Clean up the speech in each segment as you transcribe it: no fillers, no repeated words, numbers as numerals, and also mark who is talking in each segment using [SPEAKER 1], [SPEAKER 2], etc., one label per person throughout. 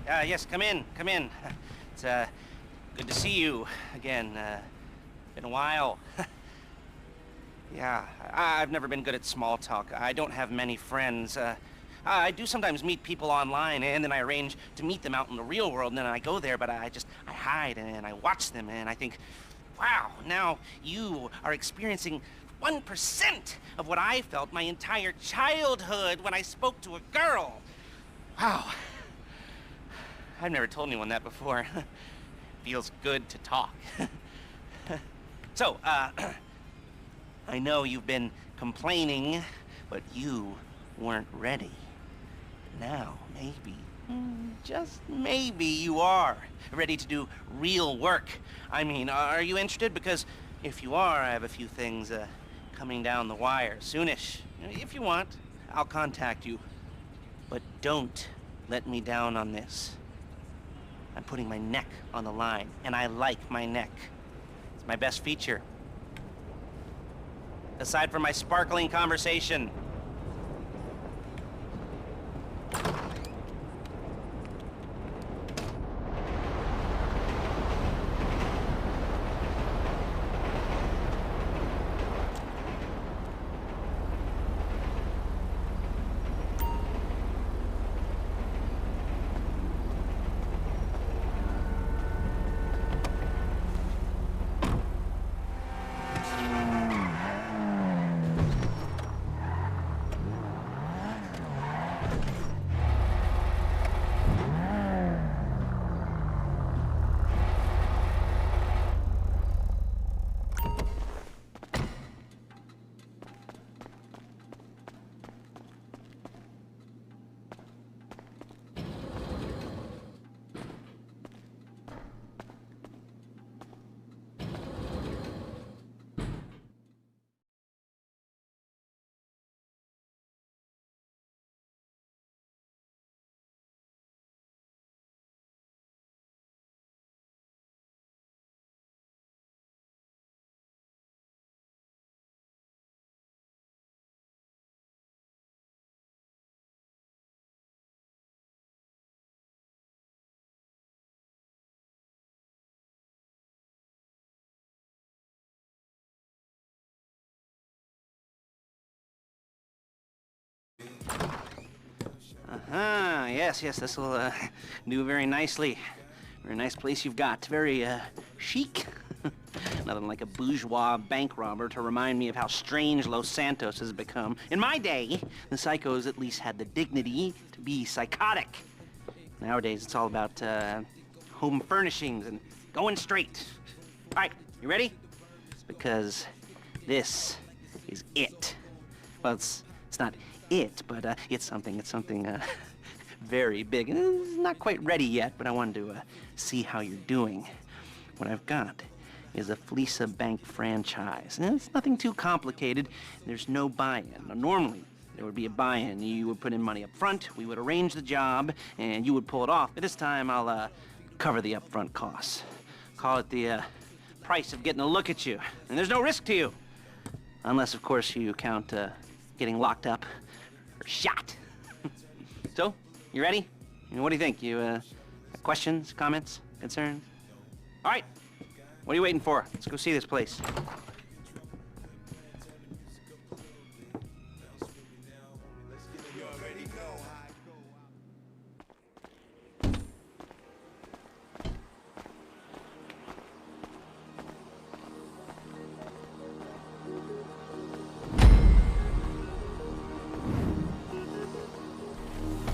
[SPEAKER 1] Yes, come in, come in. It's, good to see you again. Been a while. Yeah, I've never been good at small talk. I don't have many friends. I do sometimes meet people online, and then I arrange to meet them out in the real world, and then I go there, but I hide, and I watch them, and I think, wow, now you are experiencing 1% of what I felt my entire childhood when I spoke to a girl. Wow. I've never told anyone that before. Feels good to talk. So, I know you've been complaining, but you weren't ready. Now, maybe, just maybe you are ready to do real work. I mean, are you interested? Because if you are, I have a few things coming down the wire soonish. If you want, I'll contact you. But don't let me down on this. I'm putting my neck on the line, and I like my neck. It's my best feature. Aside from my sparkling conversation. Yes, this will do very nicely. Very nice place you've got. Very chic. Nothing like a bourgeois bank robber to remind me of how strange Los Santos has become. In my day, the psychos at least had the dignity to be psychotic. Nowadays, it's all about home furnishings and going straight. All right, you ready? Because this is it. Well, it's not it, but it's something very big. And it's not quite ready yet, but I wanted to see how you're doing. What I've got is a Fleeca bank franchise. And it's nothing too complicated. There's no buy-in. Now, normally, there would be a buy-in. You would put in money up front, we would arrange the job, and you would pull it off. But this time, I'll cover the upfront costs. Call it the price of getting a look at you. And there's no risk to you. Unless, of course, you count getting locked up or shot. So, you ready? What do you think? You got questions, comments, concerns? All right. What are you waiting for? Let's go see this place.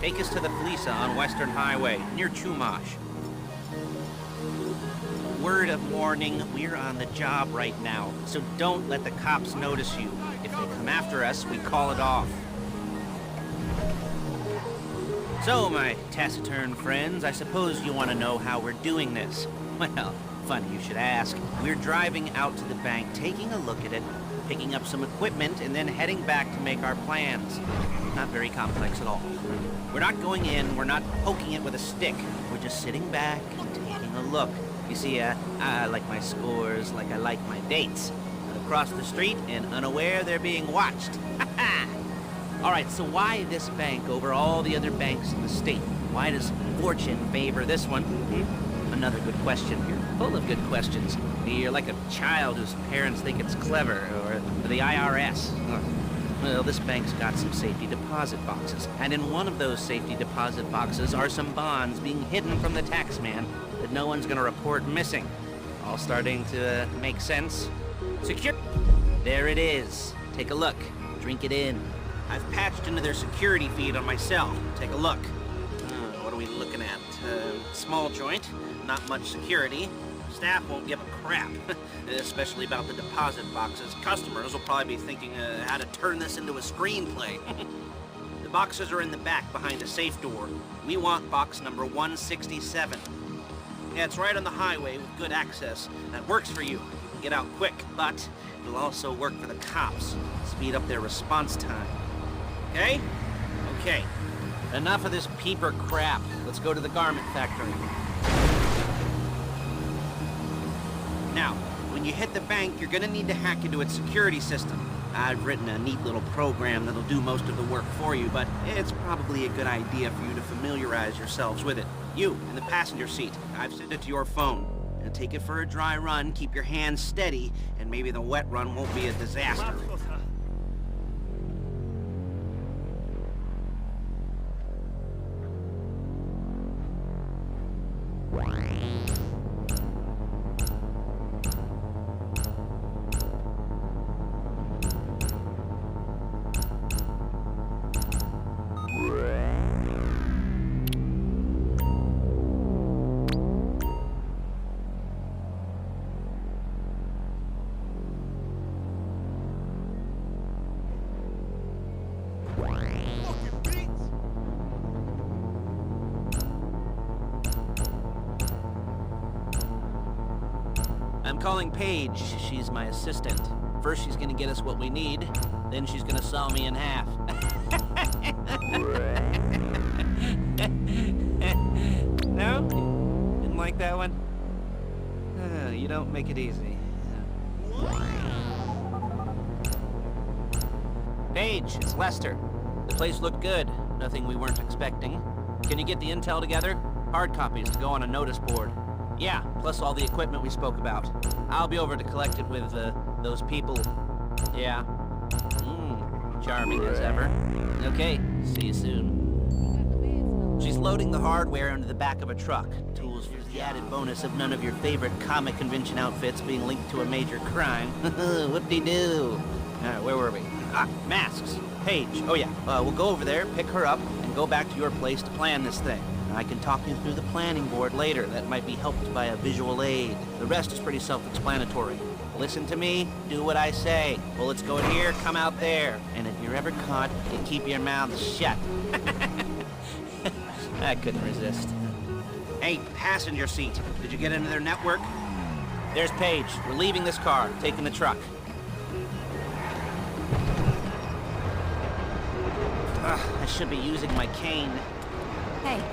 [SPEAKER 1] Take us to the Fleeca on Western Highway, near Chumash. Word of warning, we're on the job right now, so don't let the cops notice you. If they come after us, we call it off. So, my taciturn friends, I suppose you want to know how we're doing this. Well, funny you should ask. We're driving out to the bank, taking a look at it, picking up some equipment, and then heading back to make our plans. Not very complex at all. We're not going in, we're not poking it with a stick. We're just sitting back and taking a look. You see, I like my scores like I like my dates. Across the street and unaware they're being watched. All right, so why this bank over all the other banks in the state? Why does fortune favor this one? Another good question. You're full of good questions. You're like a child whose parents think it's clever, or the IRS. Well, this bank's got some safety deposit boxes, and in one of those safety deposit boxes are some bonds being hidden from the tax man that no one's gonna report missing. All starting to make sense? Secure. There it is. Take a look. Drink it in. I've patched into their security feed on my cell. Take a look. What are we looking at? Small joint, not much security. Staff won't give a crap, especially about the deposit boxes. Customers will probably be thinking how to turn this into a screenplay. The boxes are in the back behind a safe door. We want box number 167. Yeah, it's right on the highway with good access. That works for you. Get out quick, but it'll also work for the cops. Speed up their response time. Okay? Okay. Enough of this peeper crap. Let's go to the garment factory. Now, when you hit the bank, you're gonna need to hack into its security system. I've written a neat little program that'll do most of the work for you, but it's probably a good idea for you to familiarize yourselves with it. You, in the passenger seat, I've sent it to your phone. And take it for a dry run, keep your hands steady, and maybe the wet run won't be a disaster. I'm calling Paige. She's my assistant. First she's gonna get us what we need, then she's gonna saw me in half. No? Didn't like that one? You don't make it easy. Paige, it's Lester. The place looked good. Nothing we weren't expecting. Can you get the intel together? Hard copies to go on a notice board. Yeah, plus all the equipment we spoke about. I'll be over to collect it with, those people. Yeah. Charming as ever. Okay, see you soon. She's loading the hardware into the back of a truck. Tools for the added bonus of none of your favorite comic convention outfits being linked to a major crime. Whoop-de-doo. Alright, where were we? Masks. Paige. Oh yeah, we'll go over there, pick her up, and go back to your place to plan this thing. I can talk you through the planning board later. That might be helped by a visual aid. The rest is pretty self-explanatory. Listen to me, do what I say. Bullets go in here, come out there. And if you're ever caught, you keep your mouth shut. I couldn't resist. Hey, passenger seat. Did you get into their network? There's Paige. We're leaving this car, taking the truck. I should be using my cane.
[SPEAKER 2] Hey.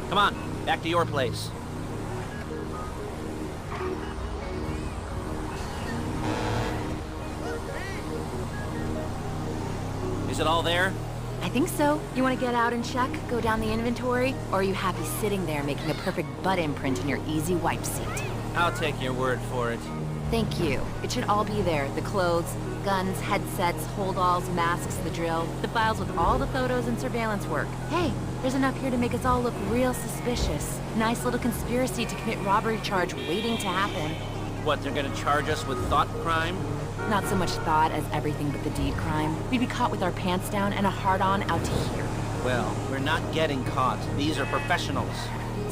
[SPEAKER 1] Come on, back to your place. Is it all there?
[SPEAKER 2] I think so. You want to get out and check? Go down the inventory? Or are you happy sitting there making a perfect butt imprint in your easy wipe seat?
[SPEAKER 1] I'll take your word for it.
[SPEAKER 2] Thank you. It should all be there. The clothes, guns, headsets, holdalls, masks, the drill, the files with all the photos and surveillance work. Hey, there's enough here to make us all look real suspicious. Nice little conspiracy to commit robbery charge waiting to happen.
[SPEAKER 1] What, they're gonna charge us with thought crime?
[SPEAKER 2] Not so much thought as everything but the deed crime. We'd be caught with our pants down and a hard-on out to here.
[SPEAKER 1] Well, we're not getting caught. These are professionals.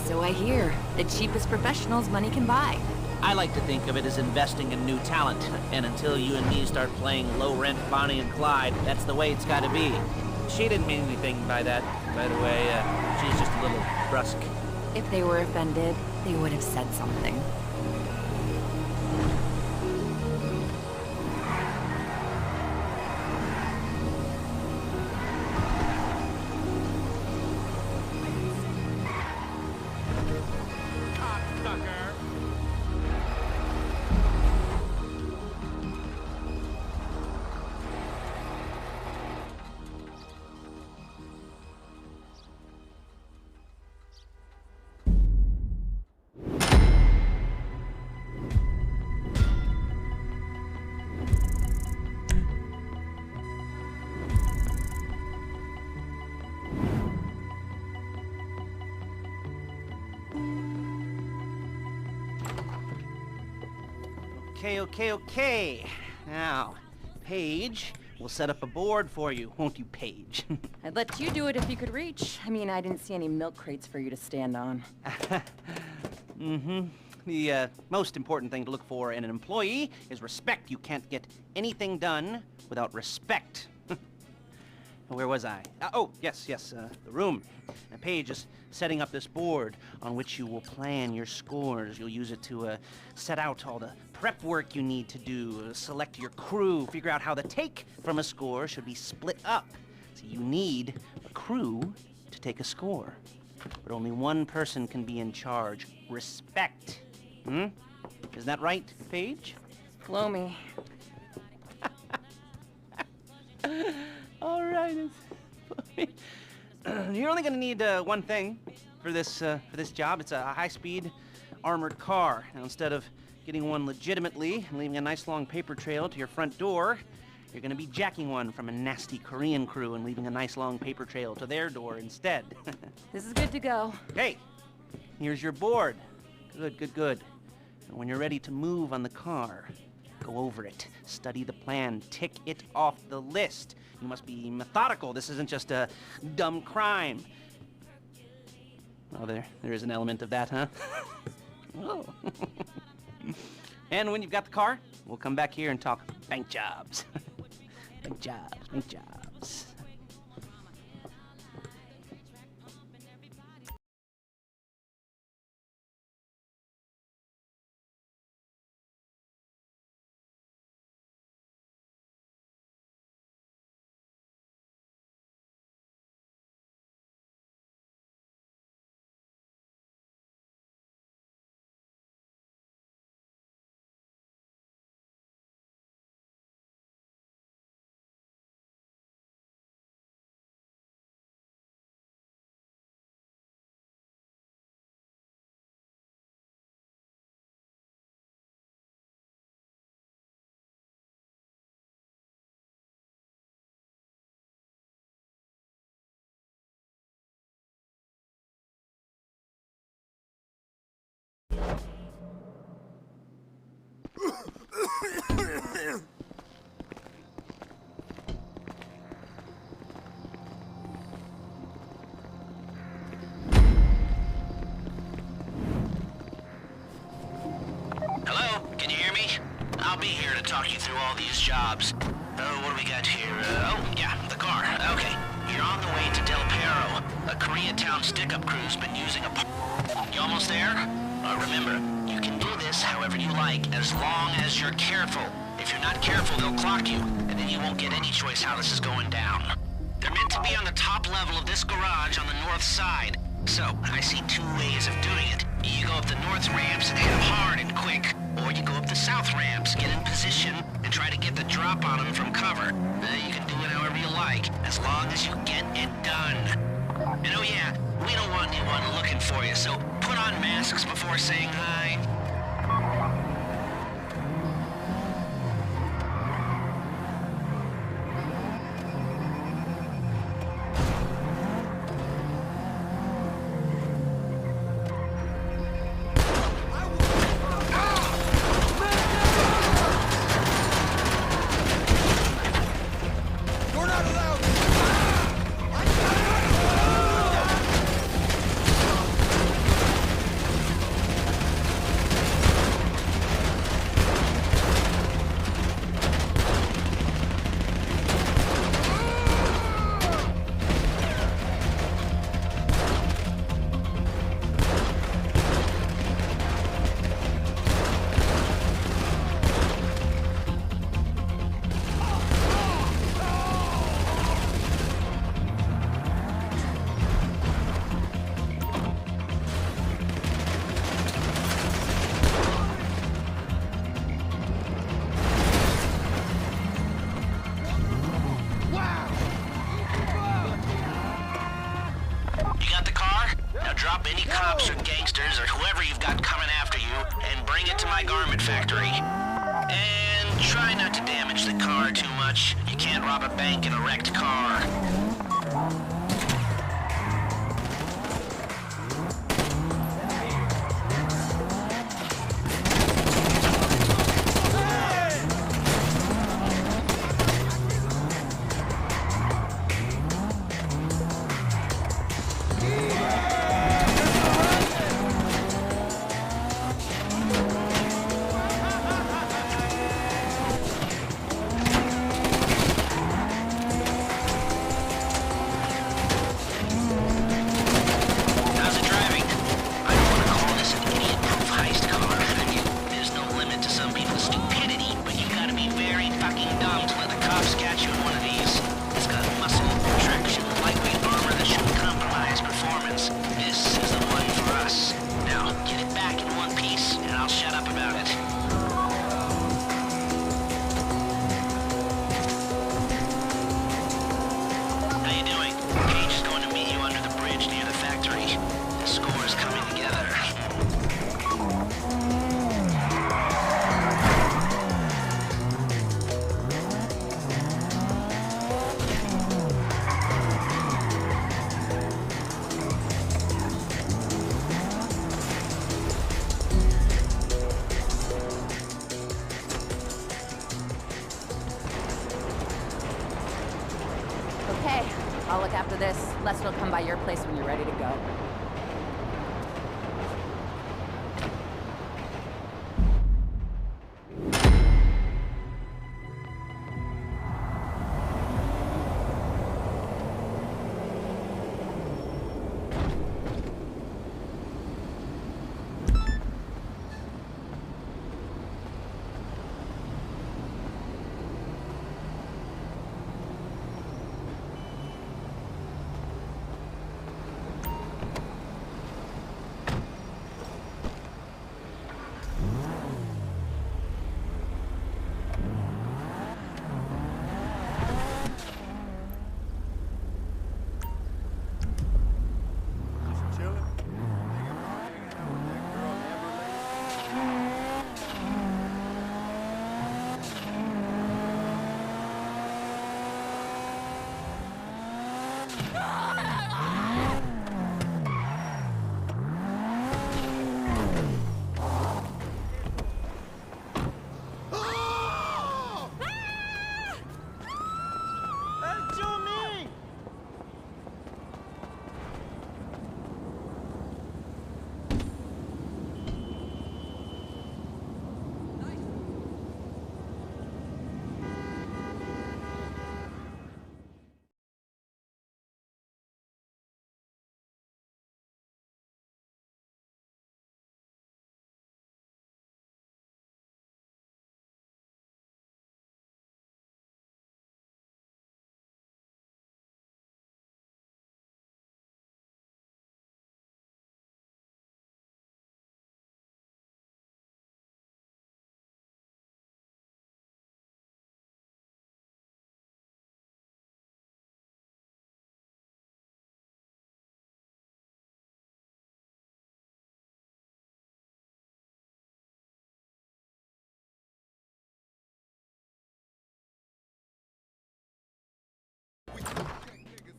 [SPEAKER 2] So I hear. The cheapest professionals money can buy.
[SPEAKER 1] I like to think of it as investing in new talent. And until you and me start playing low-rent Bonnie and Clyde, that's the way it's gotta be. She didn't mean anything by that, by the way. She's just a little brusque.
[SPEAKER 2] If they were offended, they would have said something.
[SPEAKER 1] Okay. Now, Paige, we'll set up a board for you, won't you, Paige?
[SPEAKER 2] I'd let you do it if you could reach. I mean, I didn't see any milk crates for you to stand on.
[SPEAKER 1] Mm-hmm. The most important thing to look for in an employee is respect. You can't get anything done without respect. Where was I? Yes, the room. And Paige is setting up this board on which you will plan your scores. You'll use it to set out all the prep work you need to do, select your crew, figure out how the take from a score should be split up. So you need a crew to take a score. But only one person can be in charge. Respect. Is that right, Paige?
[SPEAKER 2] Blow me.
[SPEAKER 1] All right. You're only going to need one thing for this job. It's a high-speed armored car. Now, instead of getting one legitimately and leaving a nice long paper trail to your front door, you're going to be jacking one from a nasty Korean crew and leaving a nice long paper trail to their door instead.
[SPEAKER 2] This is good to go.
[SPEAKER 1] Hey, here's your board. Good. And when you're ready to move on the car, go over it, study the plan, tick it off the list. You must be methodical. This isn't just a dumb crime. Oh, there is an element of that, huh? Oh. And when you've got the car, we'll come back here and talk bank jobs. Bank jobs.
[SPEAKER 3] Hello? Can you hear me? I'll be here to talk you through all these jobs. Oh, what do we got here? The car. Okay. You're on the way to Del Perro. A Koreatown stick-up crew's been using a... You almost there? Remember, you can do this however you like, as long as you're careful. If you're not careful, they'll clock you, and then you won't get any choice how this is going down. They're meant to be on the top level of this garage on the north side. So, I see two ways of doing it. You go up the north ramps and hit them hard and quick, or you go up the south ramps, get in position, and try to get the drop on them from cover. You can do it however you like, as long as you get it done. And oh yeah, we don't want anyone looking for you, so put on masks before saying hi. Drop any cops or gangsters or whoever you've got coming after you and bring it to my garment factory. And try not to damage the car too much. You can't rob a bank in a wrecked car.
[SPEAKER 2] I'll look after this. Lester will come by your place when you're ready to go.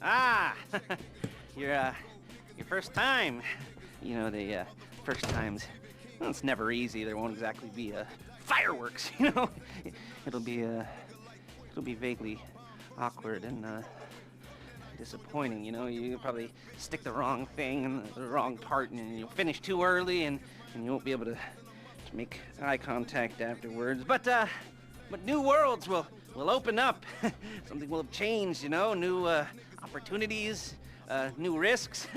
[SPEAKER 1] Ah, your first time. You know, the first times, well, it's never easy. There won't exactly be fireworks, you know. It'll be vaguely awkward and disappointing, you know. You probably stick the wrong thing in the wrong part, and you'll finish too early, and you won't be able to make eye contact afterwards. But new worlds will open up. Something will have changed, you know. New opportunities, new risks.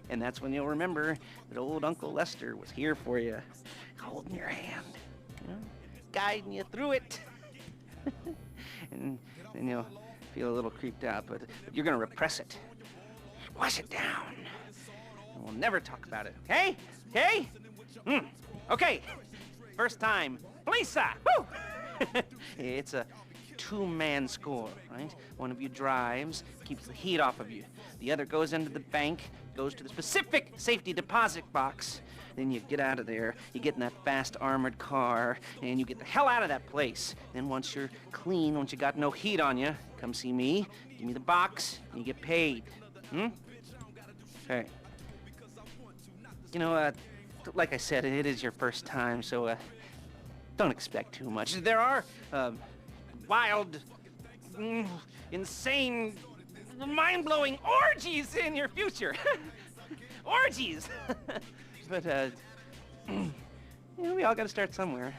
[SPEAKER 1] And that's when you'll remember that old Uncle Lester was here for you, holding your hand, you know, guiding you through it. And then you'll feel a little creeped out, but you're gonna repress it. Wash it down. And we'll never talk about it, okay? Okay? Okay. First time. Fleeca! Woo! It's a two-man score, right? One of you drives, keeps the heat off of you. The other goes into the bank, goes to the specific safety deposit box. Then you get out of there, you get in that fast armored car, and you get the hell out of that place. Then once you're clean, once you got no heat on you, come see me, give me the box, and you get paid. Okay. You know, like I said, it is your first time, so don't expect too much. There are wild, insane, mind-blowing orgies in your future. Orgies! But, you know, we all gotta start somewhere.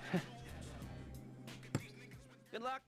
[SPEAKER 1] Good luck.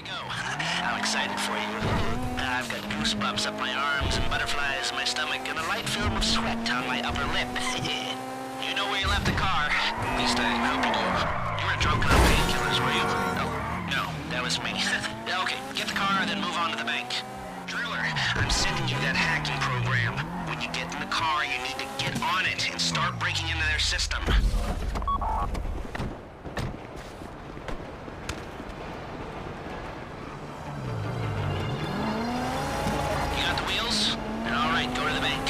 [SPEAKER 3] go. I'm excited for you. I've got goosebumps up my arms and butterflies in my stomach and a light film of sweat on my upper lip. You know where you left the car. At least I hope you do. You weren't drunk on painkillers, were you? No, that was me. Okay, get the car and then move on to the bank. Driller, I'm sending you that hacking program. When you get in the car, you need to get on it and start breaking into their system. You got the wheels? All right, go to the bank.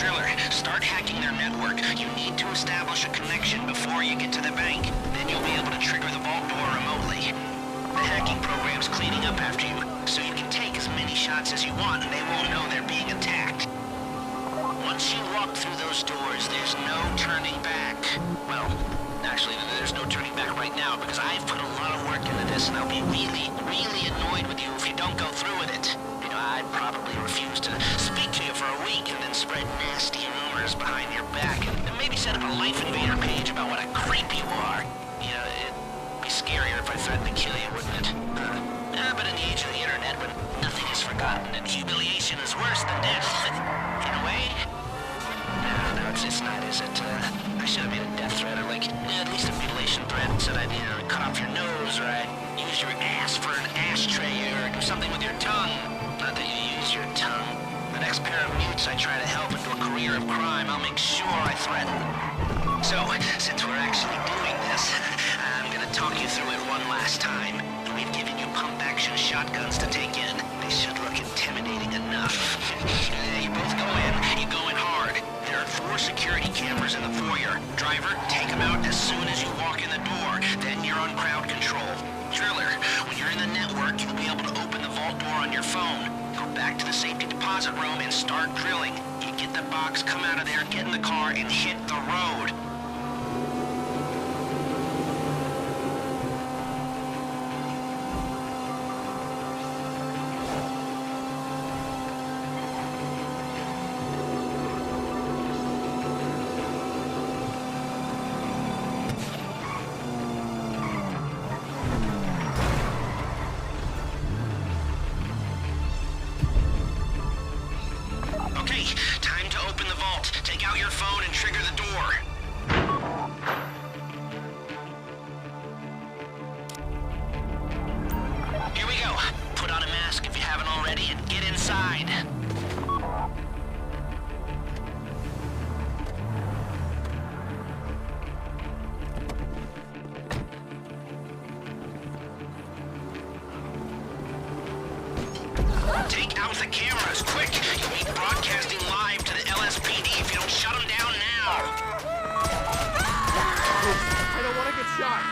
[SPEAKER 3] Driller, start hacking their network. You need to establish a connection before you get to the bank. Then you'll be able to trigger the vault door remotely. The hacking program's cleaning up after you, so you can take as many shots as you want and they won't know they're being attacked. Once you walk through those doors, there's no turning back. Well, actually, there's no turning back right now because I've put a lot of work into this and I'll be really, really annoyed with you if you don't go through with it. You know, I'd probably refuse to speak to you for a week and then spread nasty rumors behind your back and maybe set up a Life Invader page about what a creep you are. You know, it'd be scarier if I threatened to kill you, wouldn't it? But in the age of the internet, when nothing is forgotten and humiliation is worse than death, in a way. No, it's not, is it? I should have made a death threat, or like, at least a mutilation threat, and said I'd, cut off your nose, or I'd use your ass for an ashtray, or do something with your tongue. Not that you use your tongue. The next pair of mutes I try to help into a career of crime, I'll make sure I threaten. So, since we're actually doing this, I'm gonna talk you through it one last time. We've given you pump-action shotguns to take in. They should look intimidating enough. You both go in, you go in hard. There are 4 security cameras in the foyer. Driver, take them out as soon as you walk in the door. Then you're on crowd control. Driller, when you're in the network, you'll be able to open the vault door on your phone. Go back to the safety deposit room and start drilling. You get the box, come out of there, get in the car, and hit the road. Time to open the vault. Take out your phone and trigger the door. Here we go. Put on a mask if you haven't already and get inside. Take out the cameras, quick! You'll be broadcasting live to the LSPD if you don't shut them down now!
[SPEAKER 4] I don't want to get shot!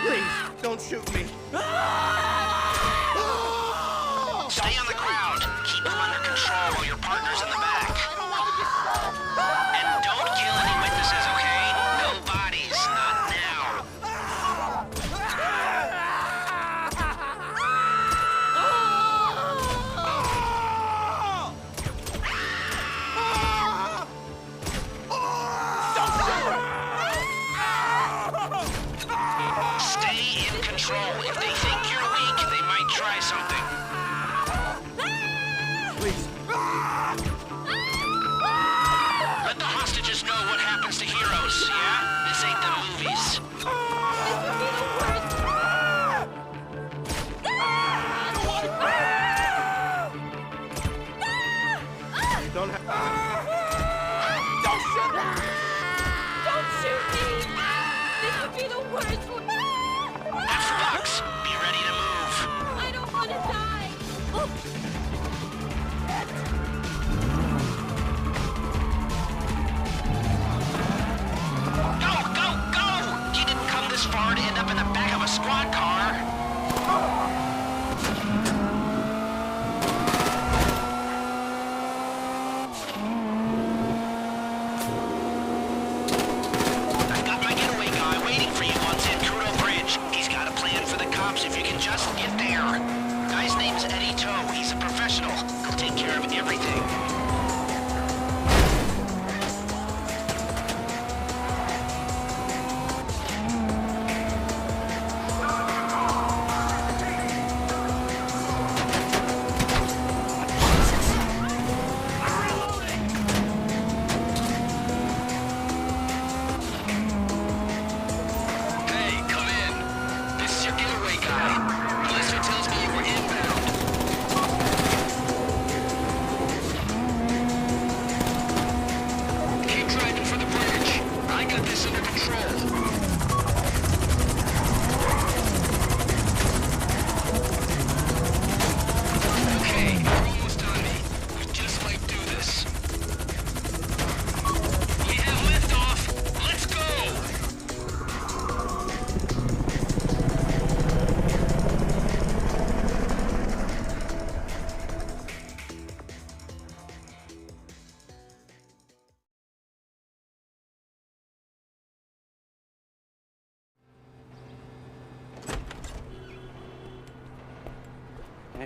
[SPEAKER 4] Please, don't shoot me!
[SPEAKER 3] Stay on the crowd. Keep them under control while your partner's in the back. And don't kill any witnesses, okay? No bodies, not now. Stay in control. If they think you're weak, they might try something.
[SPEAKER 4] Please.
[SPEAKER 3] Let the hostages know what happens to heroes, yeah? This ain't the movies.
[SPEAKER 4] Don't shoot me!
[SPEAKER 5] Don't shoot me! This would be the worst one!
[SPEAKER 3] F-Box, be ready to move.
[SPEAKER 5] I don't want to die!
[SPEAKER 3] Go, go, go! You didn't come this far to end up in the back of a squad car. I've got my getaway guy waiting for you on Zancudo Bridge. He's got a plan for the cops if you can just get there. Guy's name's Eddie Toe. He's a professional.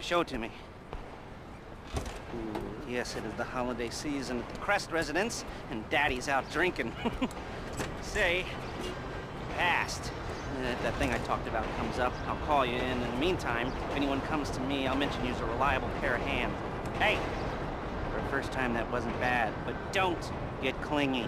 [SPEAKER 1] Show it to me. Ooh, yes, it is the holiday season at the Crest residence, and Daddy's out drinking. Say, passed. If that thing I talked about comes up, I'll call you, and in the meantime, if anyone comes to me, I'll mention you as a reliable pair of hands. Hey! For a first time, that wasn't bad, but don't get clingy.